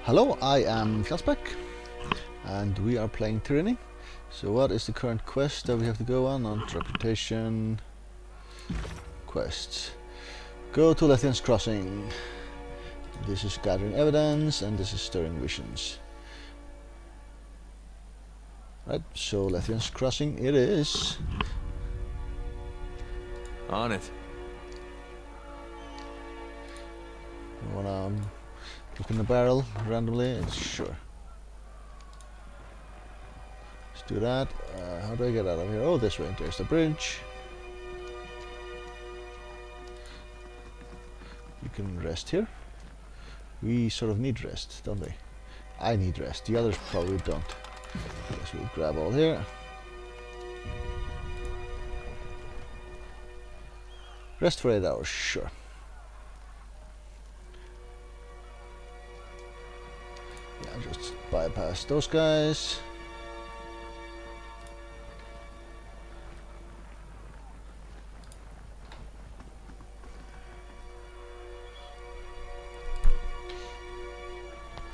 Hello, I am Fjalsbeck, and we are playing Tyranny. So what is the current quest that we have to go on? Reputation quests. Go to Lethian's Crossing. This is gathering evidence, and this is stirring visions. Right, so Lethian's Crossing it is. On it. You wanna look in the barrel randomly? Sure. Let's do that. How do I get out of here? Oh, this way. There's the bridge. You can rest here. We sort of need rest, don't we? I need rest. The others probably don't. Guess we'll grab all here. Rest for 8 hours, sure. Yeah, just bypass those guys.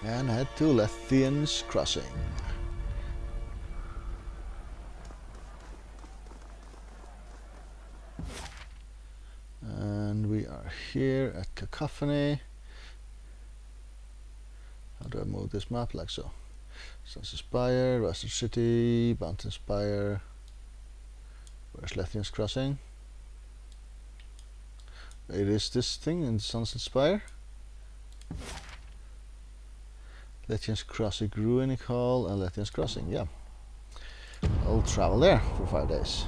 And head to Lethian's Crossing. And we are here at Cacophony. How do I move this map? Like so. Sunset Spire, Western City, Mountain Spire. Where's Lethian's Crossing? It is this thing in Sunset Spire. Lethian's Crossing, Ruinic Hall, and Lethian's Crossing, yeah. I'll travel there for 5 days.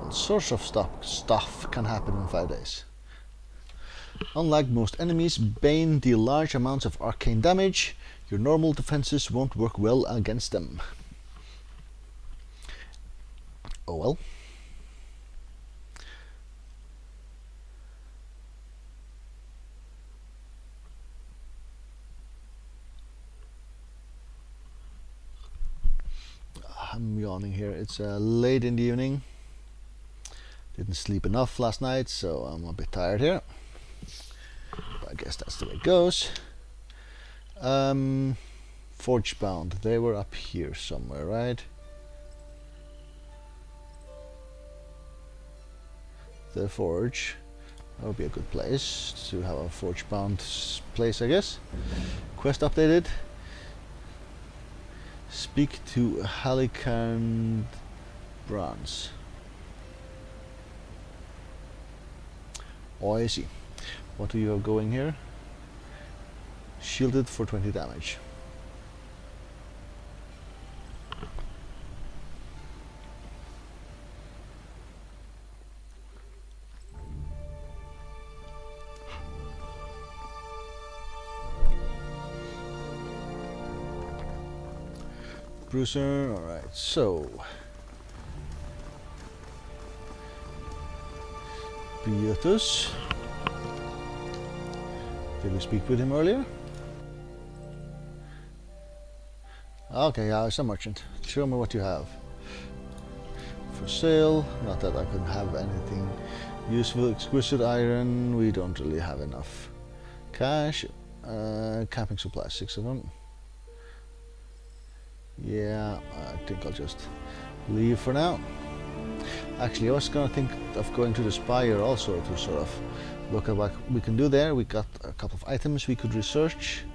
All sorts of stuff can happen in 5 days. Unlike most enemies, Bane deal large amounts of arcane damage. Your normal defenses won't work well against them. Oh well. I'm yawning here. It's late in the evening. Didn't sleep enough last night, so I'm a bit tired here. But I guess that's the way it goes. Forge Bound. They were up here somewhere, right? The Forge. That would be a good place to have a Forge Bound place, I guess. Quest updated. Speak to Halicand Bronze. Oh, I see. What do you have going here? Shielded for 20 damage. Bruiser, alright, so Biotus. Did we speak with him earlier? Okay, yeah, it's a merchant. Show me what you have. For sale, not that I could have anything useful. Exquisite iron, we don't really have enough. Cash, camping supplies, 6 of them. Yeah, I think I'll just leave for now. Actually, I was gonna think of going to the Spire also to sort of look at what we can do there. We got a couple of items we could research.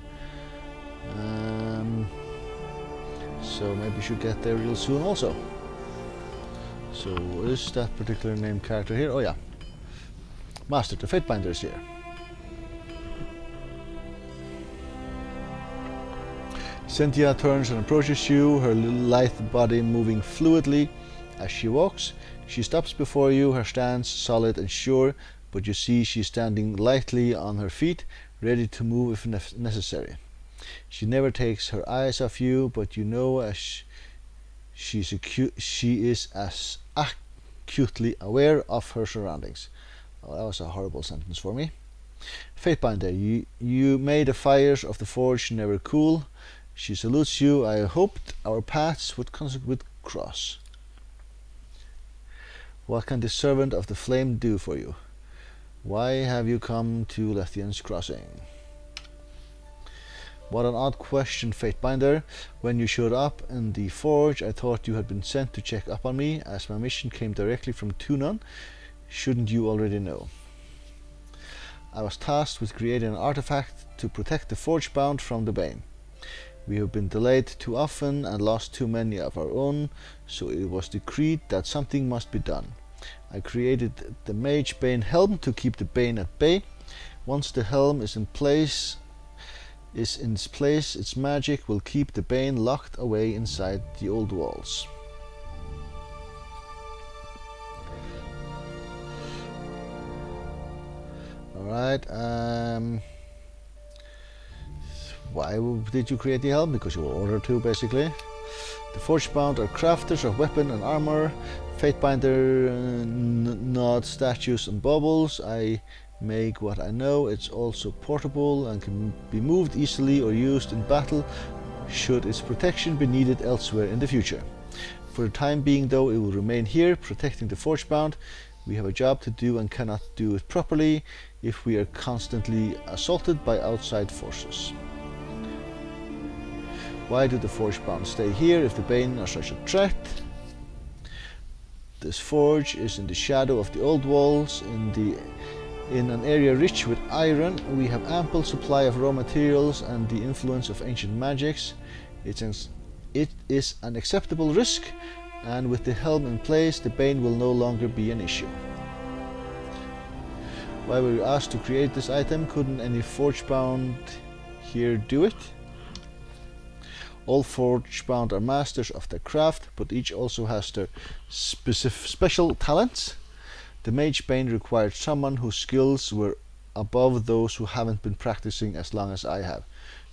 So maybe we should get there real soon also. So is that particular named character here? Oh yeah. Master, the Fatebinder is here. Cynthia turns and approaches you, her lithe body moving fluidly as she walks. She stops before you, her stance solid and sure, but you see she's standing lightly on her feet, ready to move if necessary. She never takes her eyes off you, but you know as she is as acutely aware of her surroundings. Oh, that was a horrible sentence for me. Fatebinder, you made the fires of the forge never cool. She salutes you. I hoped our paths would cross. What can the servant of the flame do for you? Why have you come to Lethian's Crossing? What an odd question, Fatebinder. When you showed up in the forge, I thought you had been sent to check up on me, as my mission came directly from Tunon. Shouldn't you already know? I was tasked with creating an artifact to protect the Forgebound from the Bane. We have been delayed too often and lost too many of our own, so it was decreed that something must be done. I created the Mage Bane Helm to keep the Bane at bay. Once the helm is in its place, its magic will keep the Bane locked away inside the old walls. Alright, why did you create the helm? Because you were ordered to, basically. The Forgebound are crafters of weapon and armor. Fatebinder not statues and baubles. I make what I know. It's also portable and can be moved easily or used in battle should its protection be needed elsewhere in the future. For the time being though, it will remain here, protecting the Forgebound. We have a job to do and cannot do it properly if we are constantly assaulted by outside forces. Why do the Forgebound stay here if the Bane are such a threat? This forge is in the shadow of the old walls, in an area rich with iron. We have ample supply of raw materials and the influence of ancient magics. It is an acceptable risk, and with the helm in place, the Bane will no longer be an issue. Why were you asked to create this item? Couldn't any Forgebound here do it? All Forgebound are masters of their craft, but each also has their special talents. The Mage Bane required someone whose skills were above those who haven't been practicing as long as I have.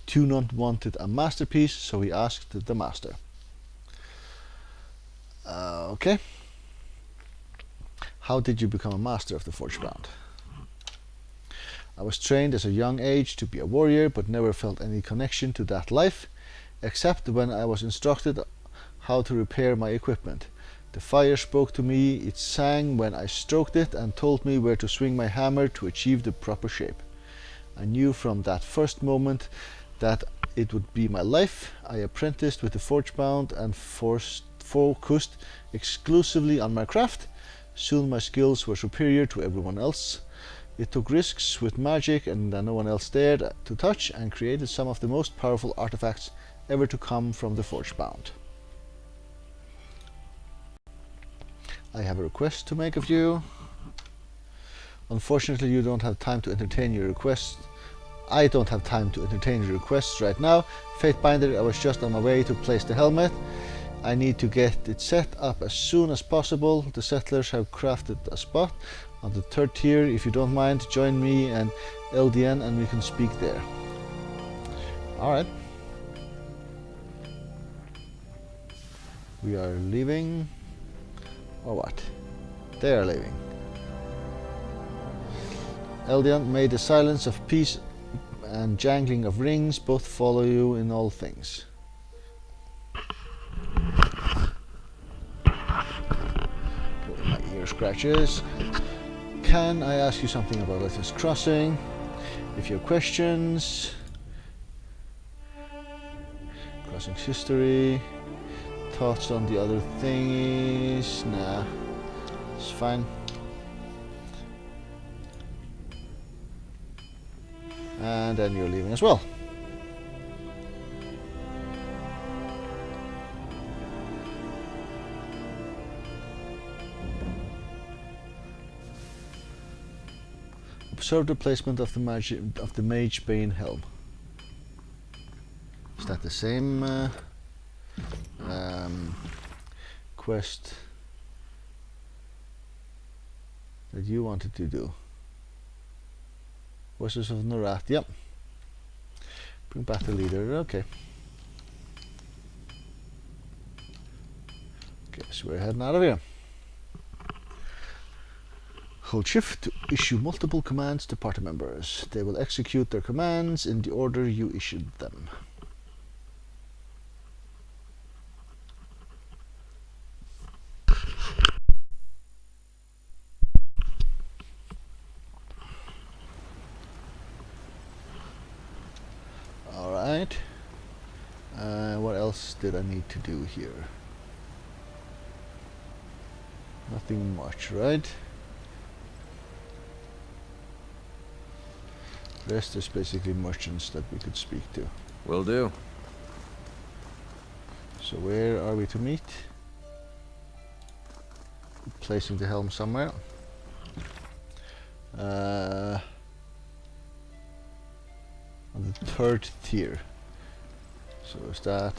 Tunon wanted a masterpiece, so he asked the master. Okay. How did you become a master of the Forgebound? I was trained as a young age to be a warrior, but never felt any connection to that life, except when I was instructed how to repair my equipment. The fire spoke to me, it sang when I stroked it, and told me where to swing my hammer to achieve the proper shape. I knew from that first moment that it would be my life. I apprenticed with the Forgebound and focused exclusively on my craft. Soon my skills were superior to everyone else. It took risks with magic and that no one else dared to touch, and created some of the most powerful artifacts ever to come from the Forgebound. I have a request to make of you. Unfortunately, you don't have time to entertain your requests. I don't have time to entertain your requests right now. Fatebinder, I was just on my way to place the helmet. I need to get it set up as soon as possible. The settlers have crafted a spot on the third tier. If you don't mind, join me and LDN and we can speak there. Alright. We are leaving. Or what? They are leaving. Eldian, may the silence of peace and jangling of rings both follow you in all things. My ear scratches. Can I ask you something about Lethian's Crossing? If you have questions. Crossing's history. Thoughts on the other thingies? Nah, it's fine. And then you're leaving as well. Observe the placement of the Mage Bane Helm. Is that the same quest that you wanted to do? Voices of Norath, yep. Bring back the leader, okay. Okay, so we're heading out of here. Hold shift to issue multiple commands to party members. They will execute their commands in the order you issued them. did I need to do here? Nothing much, right? Rest is basically merchants that we could speak to. Will do. So where are we to meet? Placing the helm somewhere. On the 3rd tier. So is that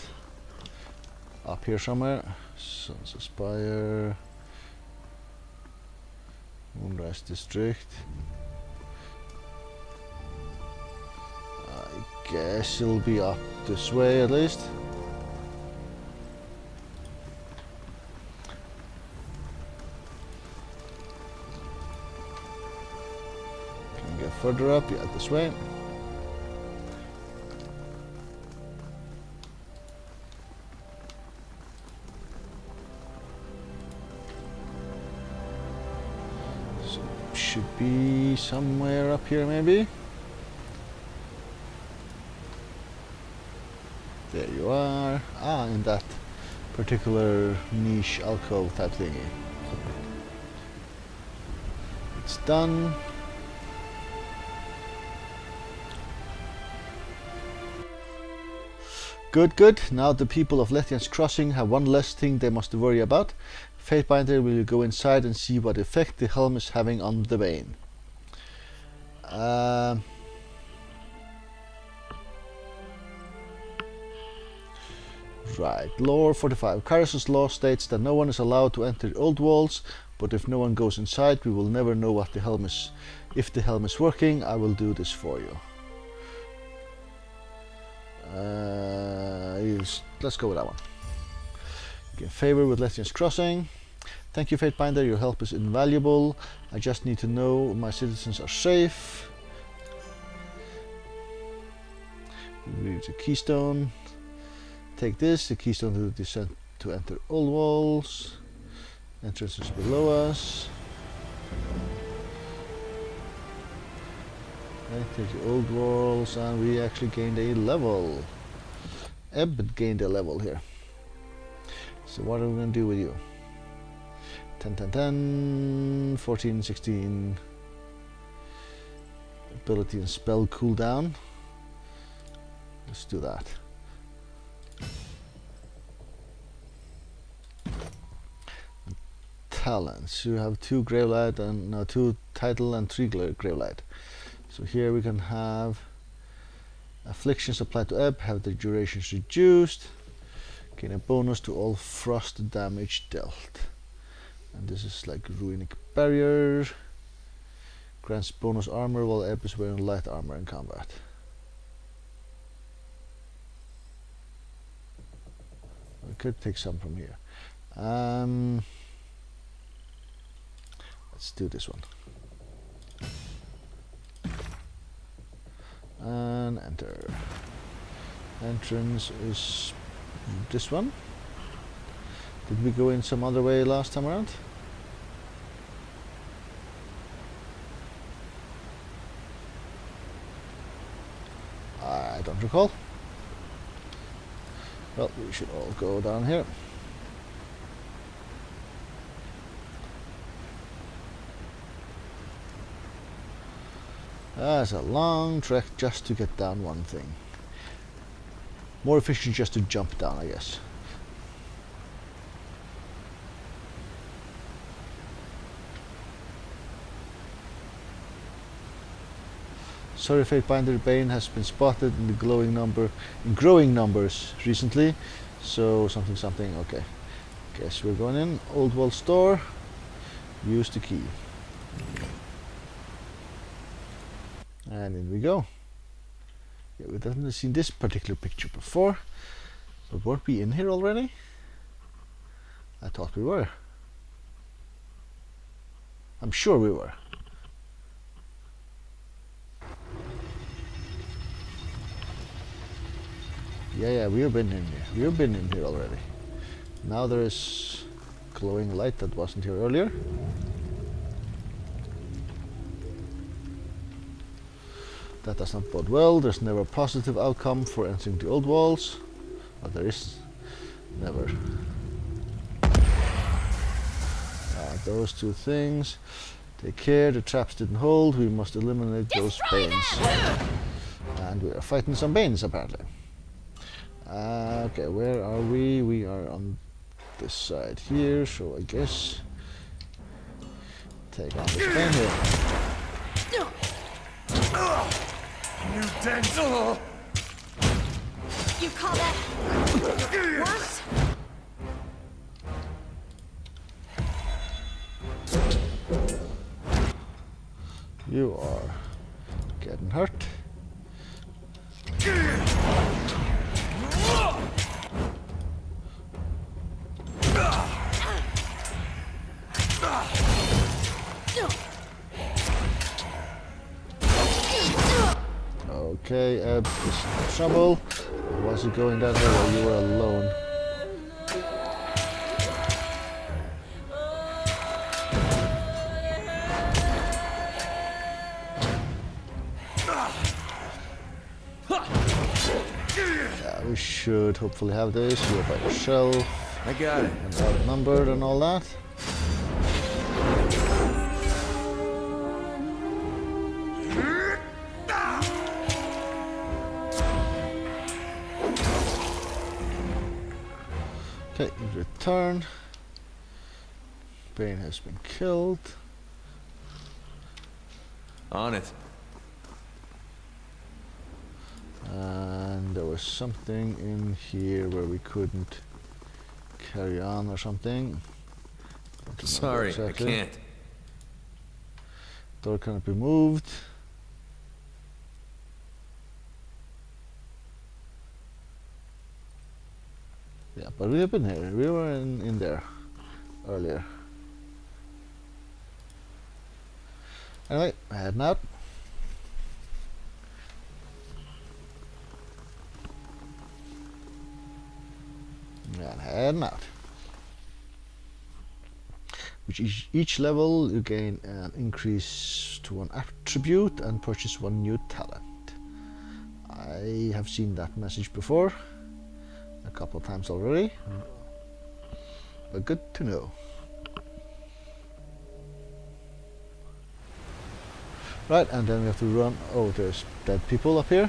up here somewhere? Sun's Aspire, Moonrise District. I guess it'll be up this way at least. Can we get further up? Yeah, this way. Should be somewhere up here maybe. There you are. Ah, in that particular niche alcove type thingy. It's done. Good, good. Now the people of Lethian's Crossing have one less thing they must worry about. Fatebinder will go inside and see what effect the helm is having on the Bane. Right, Lore 45. Kyros's law states that no one is allowed to enter old walls, but if no one goes inside, we will never know what the helm is. If the helm is working, I will do this for you. Let's go with that one. Get favor with Lethian's Crossing. Thank you, Fatebinder, your help is invaluable. I just need to know my citizens are safe. Read the keystone. Take this, the keystone to descend to enter old walls. Entrance is below us. Enter the old walls, and we actually gained a level. Ebb gained a level here. So what are we going to do with you? 10, 10, 10, 14, 16. Ability and spell cooldown. Let's do that. Talents. You have 2 Gravelight and 2 Title and 3 Gravelight. So here we can have afflictions applied to Ebb, have the durations reduced, gain a bonus to all frost damage dealt. And this is like Ruinic Barrier. Grants bonus armor while Ebb is wearing light armor in combat. We could take some from here. Let's do this one. And enter. Entrance is this one. Did we go in some other way last time around? I don't recall. Well, we should all go down here. That's a long trek just to get down one thing. More efficient just to jump down, I guess. Sorry, Fatebinder, Bane has been spotted in the growing numbers recently. So something something. Okay. Guess we're going in. Old Wall Store. Use the key. And in we go. Yeah, we've definitely seen this particular picture before. But weren't we in here already? I thought we were. I'm sure we were. Yeah, we've been in here. We've been in here already. Now there is glowing light that wasn't here earlier. That does not bode well. There's never a positive outcome for entering the old walls. But there is. Never. Those two things. Take care, the traps didn't hold. We must eliminate those banes. And we are fighting some banes apparently. Okay, where are we? We are on this side here, so I guess take on this bane here. You dead. You call that worse? You are getting hurt. Okay, Ebb is in trouble. Was he going that way while you were alone? Yeah, we should hopefully have this. You're by yourself. I got it. And outnumbered and all that. Okay, return. Bane has been killed. On it. And there was something in here where we couldn't carry on or something. Sorry, exactly. I can't. Door cannot be moved. Yeah, but we have been here. We were in there earlier. Anyway, heading out. And heading out. Which each level you gain an increase to one attribute and purchase one new talent. I have seen that message before. A couple of times already, but good to know. Right, and then we have to run. Oh, there's dead people up here.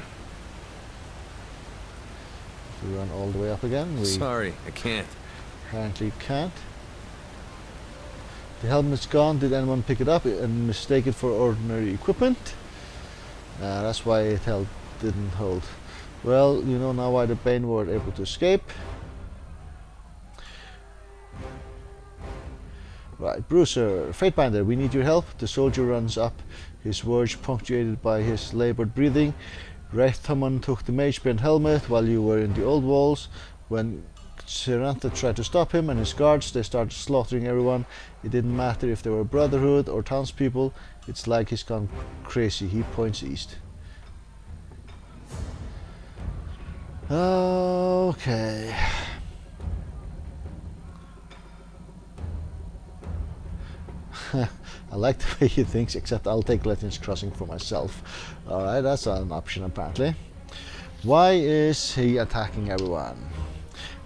Have to run all the way up again. We Sorry, I can't. apparently can't. The helmet's gone. Did anyone pick it up and mistake it for ordinary equipment? That's why it didn't hold. Well, you know now why the Bane were able to escape. Right, Bruiser, Fatebinder, we need your help. The soldier runs up, his words punctuated by his labored breathing. Wraithhamon took the Magebane helmet while you were in the old walls. When Serantha tried to stop him and his guards, they started slaughtering everyone. It didn't matter if they were Brotherhood or townspeople. It's like he's gone crazy. He points east. Okay. I like the way he thinks, except I'll take Legends Crossing for myself. Alright, that's an option apparently. Why is he attacking everyone?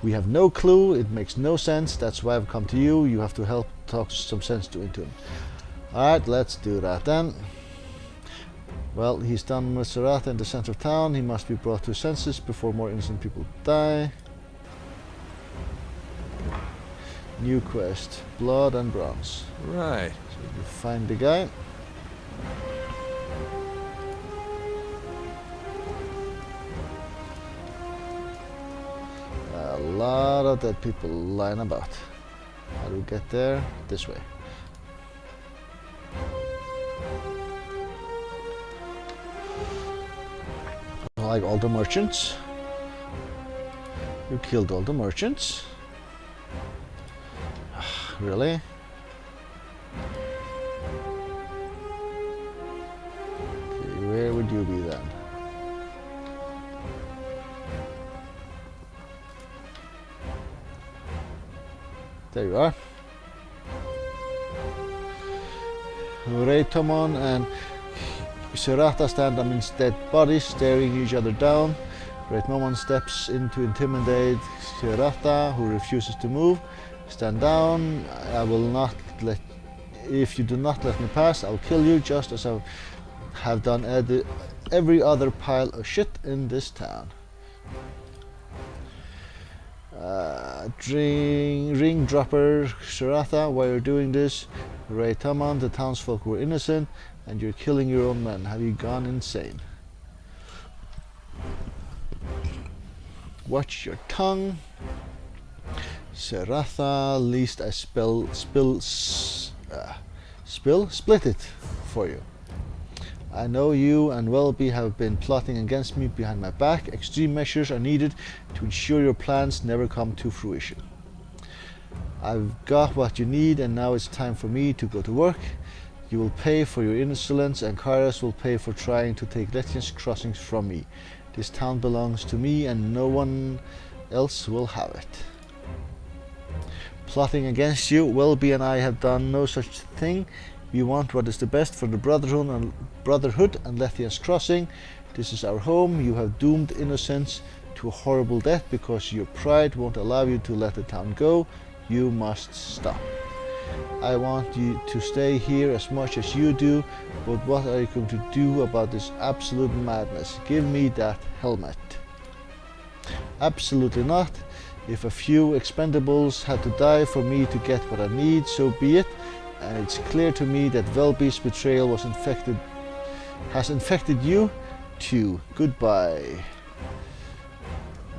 We have no clue, it makes no sense, that's why I've come to you. You have to help talk some sense into him. Alright, let's do that then. Well, he's done with Serantha in the center of town. He must be brought to his senses before more innocent people die. New quest, Blood and Bronze. Right. So you find the guy. A lot of dead people lying about. How do we get there? This way. Like all the merchants. You killed all the merchants. Really? Okay, where would you be then? There you are. Wraithhamon and Serantha stand amidst dead bodies, staring each other down. Great Momon steps in to intimidate Shirata, who refuses to move. Stand down. I will not let. If you do not let me pass, I'll kill you, just as I have done every other pile of shit in this town. Ring dropper Shirata, why you're doing this? Ray Taman, the townsfolk were innocent, and you're killing your own men. Have you gone insane? Watch your tongue. Shirata, least I split it for you. I know you and Welby have been plotting against me behind my back. Extreme measures are needed to ensure your plans never come to fruition. I've got what you need, and now it's time for me to go to work. You will pay for your insolence, and Kairos will pay for trying to take Lethian's crossings from me. This town belongs to me, and no one else will have it. Plotting against you, Welby and I have done no such thing. We want what is the best for the Brotherhood and Lethian's crossing. This is our home. You have doomed innocents to a horrible death because your pride won't allow you to let the town go. You must stop. I want you to stay here as much as you do, but what are you going to do about this absolute madness? Give me that helmet. Absolutely not. If a few expendables had to die for me to get what I need, so be it. And it's clear to me that Welby's betrayal has infected you too. Goodbye.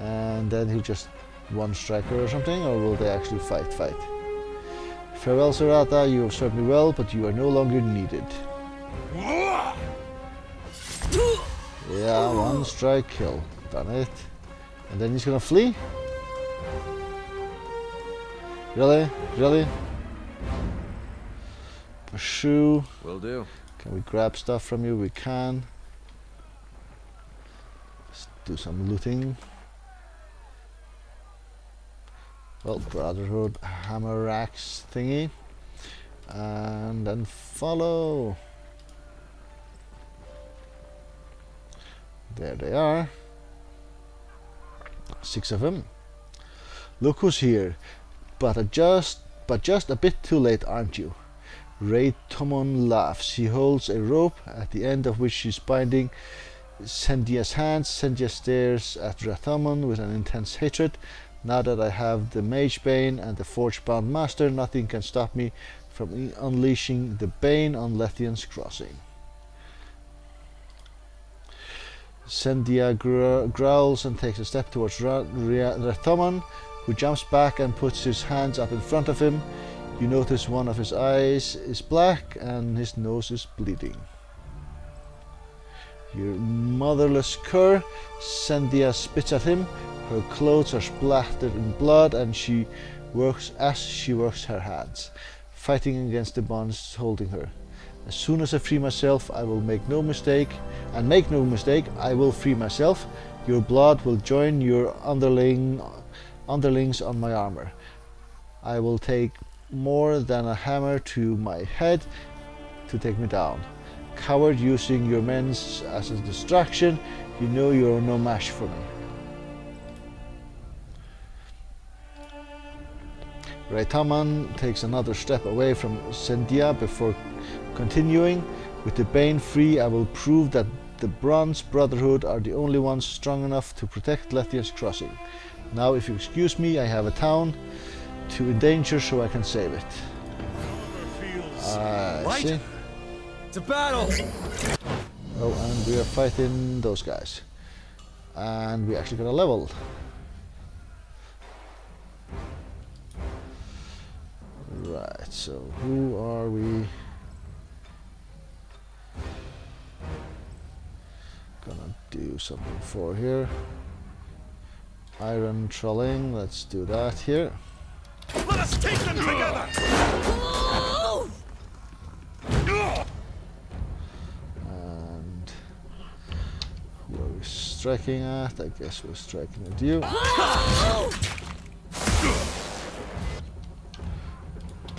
And then he'll just one striker or something, or will they actually fight? Farewell, Shirata, you have served me well, but you are no longer needed. Yeah, one strike kill. Done it. And then he's gonna flee? Really? Pursue. Will do. Can we grab stuff from you? We can. Let's do some looting. Well, Brotherhood, hammer axe thingy. And then follow. There they are. 6 of them. Look who's here. But just a bit too late, aren't you? Ray Tomon laughs. He holds a rope at the end of which she's binding Sendia's hands. Sendia stares at Rathomon with an intense hatred. Now that I have the Mage Bane and the Forge-bound Master, nothing can stop me from unleashing the Bane on Lethian's crossing. Sendia growls and takes a step towards Rathomon, who jumps back and puts his hands up in front of him. You notice one of his eyes is black and his nose is bleeding. You motherless cur! Sendia spits at him. Her clothes are splattered in blood, and she works her hands, fighting against the bonds holding her. As soon as I free myself, I will make no mistake, I will free myself. Your blood will join your underlings on my armor. I will take more than a hammer to my head to take me down. Coward, using your men as a distraction, you know you're no match for me. Raitaman takes another step away from Sendia before continuing. With the Bane free, I will prove that the Bronze Brotherhood are the only ones strong enough to protect Lethian's crossing. Now, if you excuse me, I have a town to endanger, so I can save it. I see. It's a battle! Oh, and we are fighting those guys. And we actually got a level. Right, so who are we gonna do something for here? Iron trolling, let's do that here. Let us take them together! And who are we striking at? I guess we're striking at you.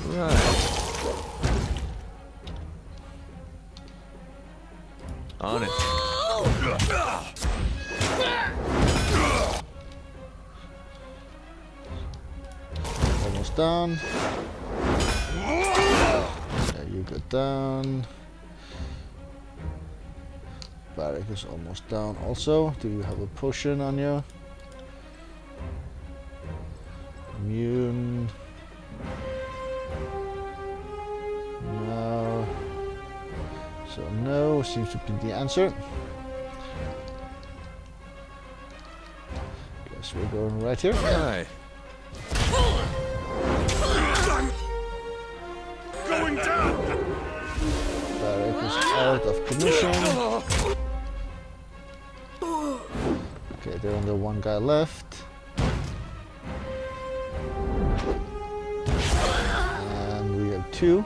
Right. On it. down. Yeah, you go down. Barrack is almost down also. Do you have a potion on you? Immune. No. So no seems to be the answer. Guess we're going right here. Right. Going down! Barrack is out of commission. Okay, there's only one guy left. And we have two.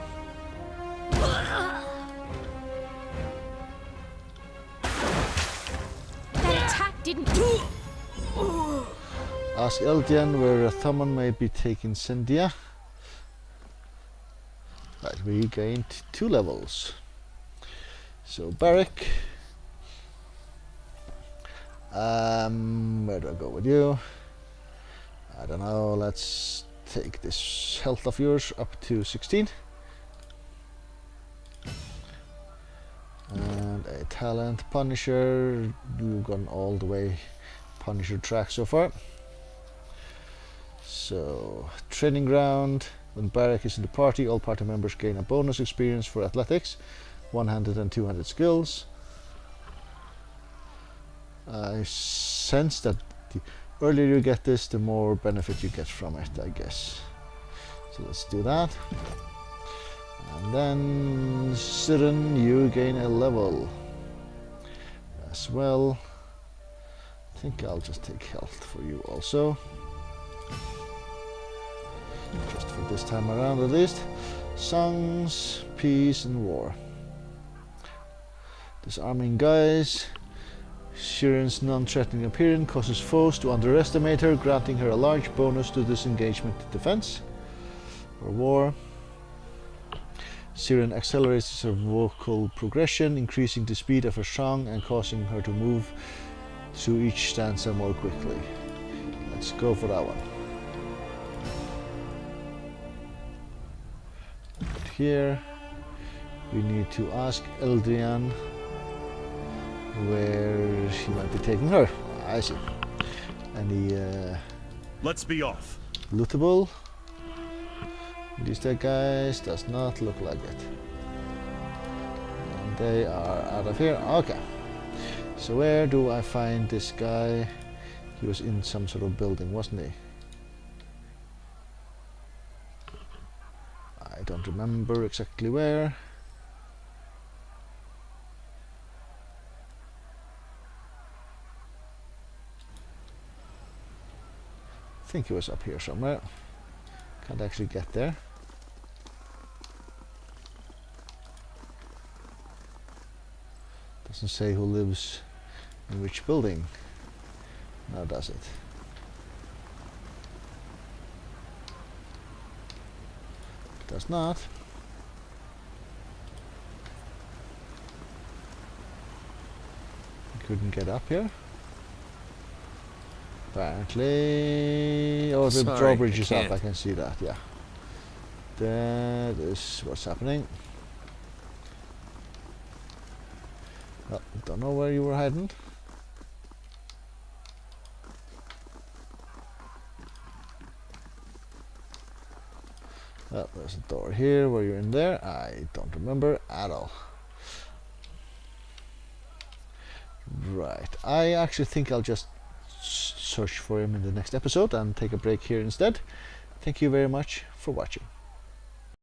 That attack didn't. Ask Eldian where Thummon may be taking Cynthia. Right, we gained 2 levels. So Barrack. Where do I go with you? I don't know, let's take this health of yours up to 16. And a talent, Punisher. You've gone all the way Punisher track so far. So, training ground. When Barrack is in the party, all party members gain a bonus experience for athletics, one-handed and two-handed skills. I sense that the earlier you get this, the more benefit you get from it, I guess. So let's do that. And then, Siren, you gain a level as well. I think I'll just take health for you also. Just for this time around at least. Songs, peace and war. Disarming guys. Shiren's non-threatening appearance causes foes to underestimate her, granting her a large bonus to disengagement defense. For war. Siren accelerates her vocal progression, increasing the speed of her song and causing her to move through each stanza more quickly. Let's go for that one. Here we need to ask Eldrian where she might be taking her. I see. Any Let's be off. lootable? These two guys does not look like it. And they are out of here. Okay. So where do I find this guy? He was in some sort of building, wasn't he? I don't remember exactly where. I think he was up here somewhere. Can't actually get there. Doesn't say who lives in which building. Now does it? Does not. Couldn't get up here. Apparently, oh, the Sorry, drawbridge is up. can't. I can see that. Yeah, that is what's happening. Well, don't know where you were hiding. Well, there's a door here. Were you in there? I don't remember at all. Right. I actually think I'll just search for him in the next episode and take a break here instead. Thank you very much for watching.